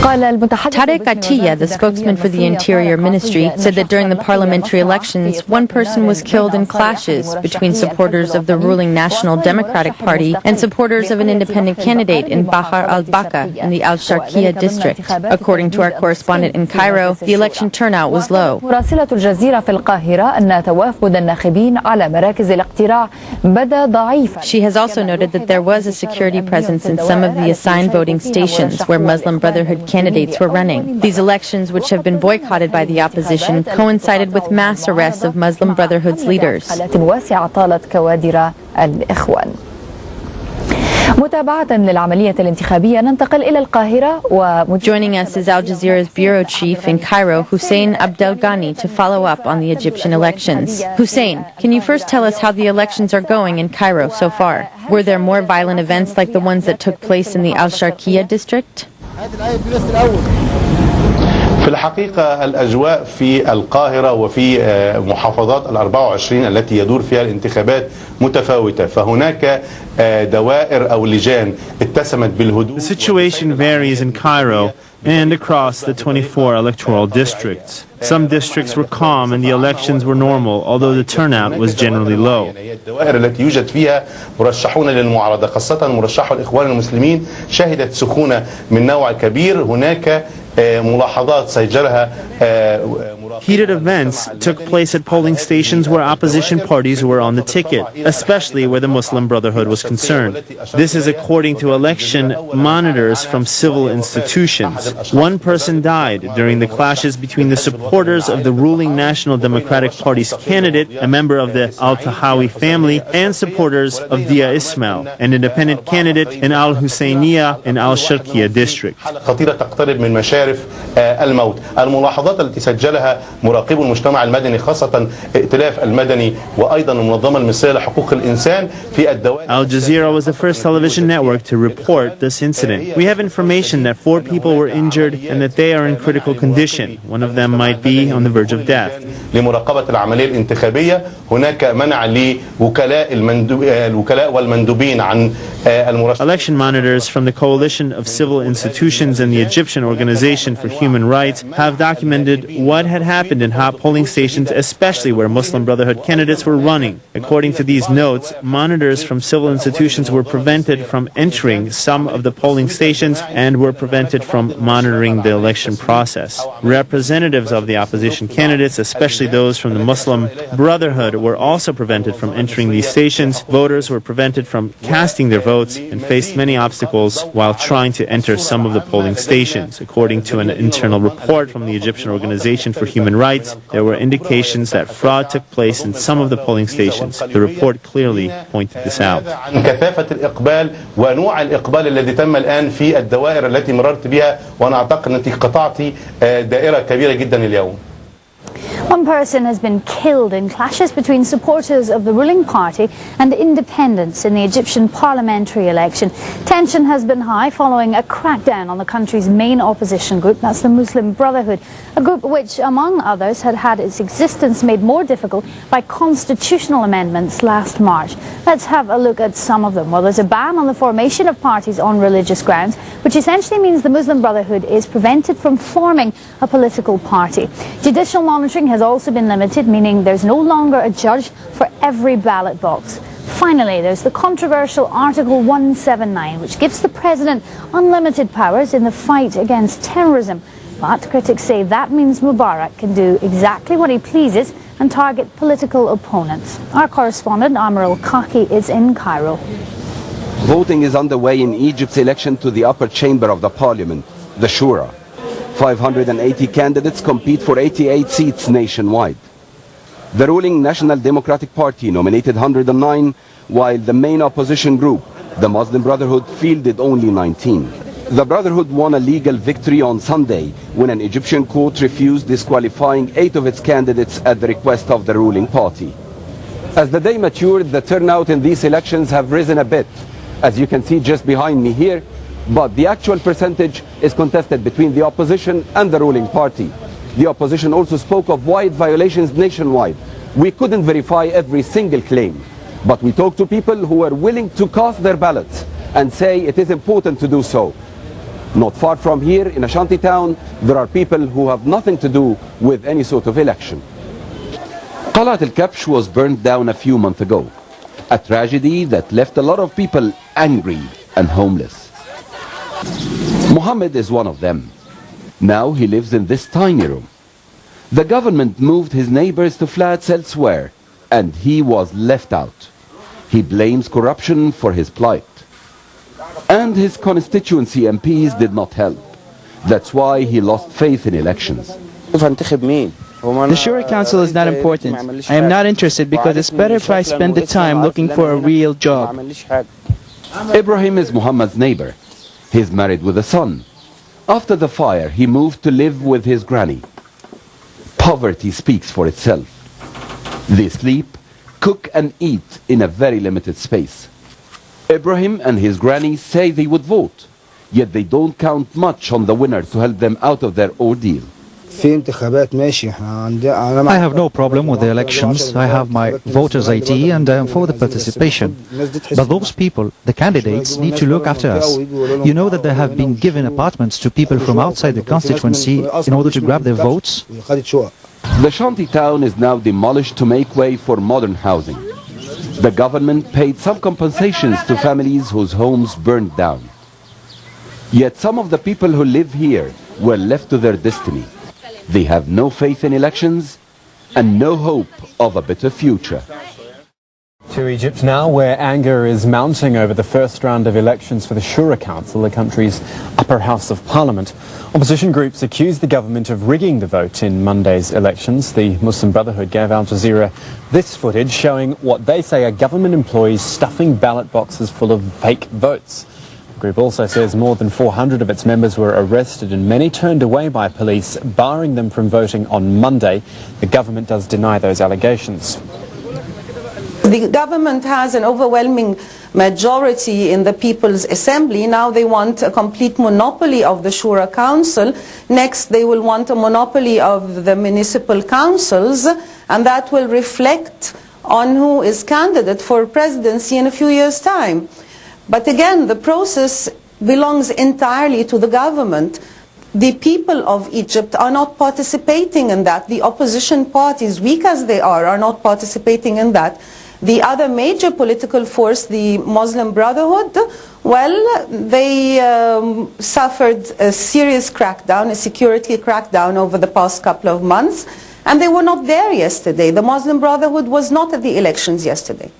Tarek Atiyah, the spokesman for the Interior Ministry, said that during the parliamentary elections, one person was killed in clashes between supporters of the ruling National Democratic Party and supporters of an independent candidate in Bahar al-Baka in the Al-Sharqiya district. According to our correspondent in Cairo, the election turnout was low. She has also noted that there was a security presence in some of the assigned voting stations where Muslim Brotherhood candidates were running. These elections, which have been boycotted by the opposition, coincided with mass arrests of Muslim Brotherhood's leaders. Joining us is Al Jazeera's bureau chief in Cairo, Hussein Abdelghani, to follow up on the Egyptian elections. Hussein, can you first tell us how the elections are going in Cairo so far? Were there more violent events like the ones that took place in the Al-Sharqiya district? في الحقيقة الأجواء في القاهرة وفي محافظات ال24 التي يدور فيها الانتخابات متفاوتة فهناك دوائر أو لجان اتسمت بالهدوء. The situation varies in Cairo and across the 24 electoral districts. Some districts were calm and the elections were normal, although the turnout was generally low. الدوائر التي يوجد فيها مرشحون للمعارضة خاصة مرشح الإخوان المسلمين شهدت سخونة من نوع كبير. هناك ملاحظات سيجرها. Heated events took place at polling stations where opposition parties were on the ticket, especially where the Muslim Brotherhood was concerned. This is according to election monitors from civil institutions. One person died during the clashes between the supporters of the ruling National Democratic Party's candidate, a member of the Al-Tahawi family, and supporters of Dia Ismail, an independent candidate in Al-Husseiniya in Al-Sharqiya district. الملاحظات التي سجلها مراقبو المجتمع المدني خاصة ائتلاف المدني وأيضا المنظمة المصرية لحقوق الإنسان في الدوائر. Al Jazeera was the first television network to report this incident. We have information that 4 people were injured and that they are in critical condition. One of them might be on the verge of death. لمراقبة العملية الانتخابية هناك منع الوكلاء والمندوبين عن المرشحين. Election monitors from the Coalition of Civil Institutions and the Egyptian Organization for Human Rights have documented what had happened in hot polling stations, especially where Muslim Brotherhood candidates were running. According to these notes, monitors from civil institutions were prevented from entering some of the polling stations and were prevented from monitoring the election process. Representatives of the opposition candidates, especially those from the Muslim Brotherhood, were also prevented from entering these stations. Voters were prevented from casting their votes and faced many obstacles while trying to enter some of the polling stations. According to an internal report from the Egyptian Organization for Human Rights, there were indications that fraud took place in some of the polling stations. The report clearly pointed this out. كثافة الإقبال ونوع الإقبال الذي تم الآن في الدوائر التي مررت بها وأنا أعتقد أنك قطعتي دائرة كبيرة جدا اليوم. One person has been killed in clashes between supporters of the ruling party and independents in the Egyptian parliamentary election. Tension has been high following a crackdown on the country's main opposition group, that's the Muslim Brotherhood, a group which, among others, had had its existence made more difficult by constitutional amendments last March. Let's have a look at some of them. Well, there's a ban on the formation of parties on religious grounds, which essentially means the Muslim Brotherhood is prevented from forming a political party. Judicial monitoring has also been limited, meaning there's no longer a judge for every ballot box. Finally, there's the controversial Article 179, which gives the president unlimited powers in the fight against terrorism. But critics say that means Mubarak can do exactly what he pleases and target political opponents. Our correspondent, Amr al-Kaki, is in Cairo. Voting is underway in Egypt's election to the upper chamber of the parliament, the Shura. 580 candidates compete for 88 seats nationwide. The ruling National Democratic Party nominated 109, while the main opposition group, the Muslim Brotherhood, fielded only 19. The Brotherhood won a legal victory on Sunday when an Egyptian court refused disqualifying 8 of its candidates at the request of the ruling party. As the day matured, the turnout in these elections have risen a bit, as you can see just behind me here, but the actual percentage is contested between the opposition and the ruling party. The opposition also spoke of wide violations nationwide. We couldn't verify every single claim, but we talked to people who were willing to cast their ballots and say it is important to do so. Not far from here, in a shanty town, there are people who have nothing to do with any sort of election. Qalat al-Kabsh was burned down a few months ago, a tragedy that left a lot of people angry and homeless. Muhammad is one of them. Now he lives in this tiny room. The government moved his neighbors to flats elsewhere, and he was left out. He blames corruption for his plight. And his constituency MPs did not help. That's why he lost faith in elections. The Shura Council is not important. I am not interested because it's better if I spend the time looking for a real job. Ibrahim is Muhammad's neighbor. He's married with a son. After the fire, he moved to live with his granny. Poverty speaks for itself. They sleep, cook and eat in a very limited space. Ibrahim and his granny say they would vote, yet they don't count much on the winner to help them out of their ordeal. I have no problem with the elections. I have my voter's ID and I am for the participation. But those people, the candidates, need to look after us. You know that they have been given apartments to people from outside the constituency in order to grab their votes. The shanty town is now demolished to make way for modern housing. The government paid some compensations to families whose homes burned down. Yet some of the people who live here were left to their destiny. They have no faith in elections and no hope of a better future. To Egypt now, where anger is mounting over the first round of elections for the Shura Council, the country's upper house of parliament. Opposition groups accuse the government of rigging the vote in Monday's elections. The Muslim Brotherhood gave Al Jazeera this footage showing what they say are government employees stuffing ballot boxes full of fake votes. The group also says more than 400 of its members were arrested and many turned away by police, barring them from voting on Monday. The government does deny those allegations. The government has an overwhelming majority in the People's Assembly. Now they want a complete monopoly of the Shura Council. Next they will want a monopoly of the municipal councils, and that will reflect on who is candidate for presidency in a few years' time. But again, the process belongs entirely to the government. The people of Egypt are not participating in that. The opposition parties, weak as they are not participating in that. The other major political force, the Muslim Brotherhood, well, they suffered a serious crackdown, a security crackdown over the past couple of months, and they were not there yesterday. The Muslim Brotherhood was not at the elections yesterday.